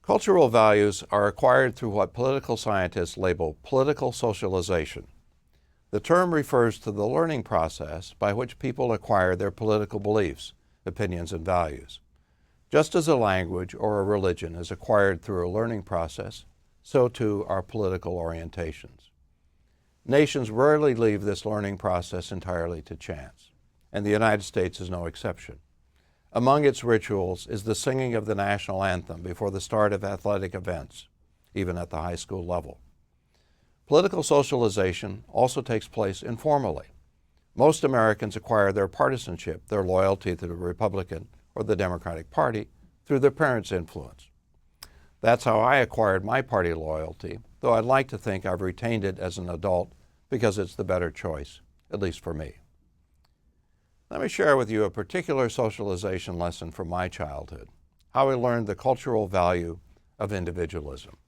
Cultural values are acquired through what political scientists label political socialization. The term refers to the learning process by which people acquire their political beliefs, opinions, and values. Just as a language or a religion is acquired through a learning process, so too are political orientations. Nations rarely leave this learning process entirely to chance, and the United States is no exception. Among its rituals is the singing of the national anthem before the start of athletic events, even at the high school level. Political socialization also takes place informally. Most Americans acquire their partisanship, their loyalty to the Republican or the Democratic Party, through their parents' influence. That's how I acquired my party loyalty, though I'd like to think I've retained it as an adult because it's the better choice, at least for me. Let me share with you a particular socialization lesson from my childhood, how I learned the cultural value of individualism.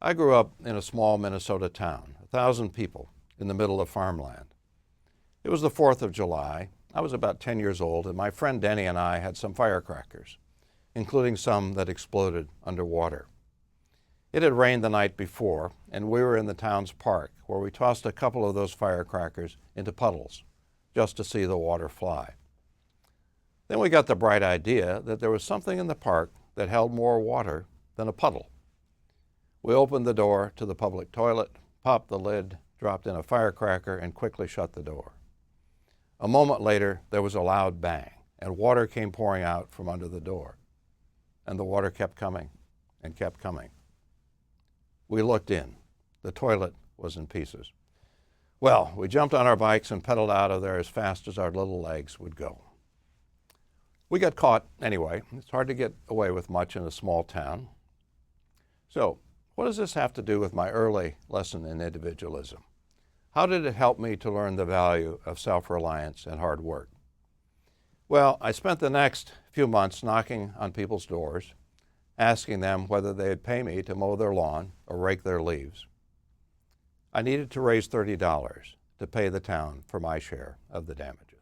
I grew up in a small Minnesota town, 1,000 people, in the middle of farmland. It was the 4th of July. I was about 10 years old, and my friend Denny and I had some firecrackers, including some that exploded underwater. It had rained the night before, and we were in the town's park, where we tossed a couple of those firecrackers into puddles, just to see the water fly. Then we got the bright idea that there was something in the park that held more water than a puddle. We opened the door to the public toilet, popped the lid, dropped in a firecracker, and quickly shut the door. A moment later, there was a loud bang, and water came pouring out from under the door. And the water kept coming and kept coming. We looked in. The toilet was in pieces. Well, we jumped on our bikes and pedaled out of there as fast as our little legs would go. We got caught anyway. It's hard to get away with much in a small town. So, what does this have to do with my early lesson in individualism? How did it help me to learn the value of self-reliance and hard work? Well, I spent the next few months knocking on people's doors, asking them whether they'd pay me to mow their lawn or rake their leaves. I needed to raise $30 to pay the town for my share of the damages.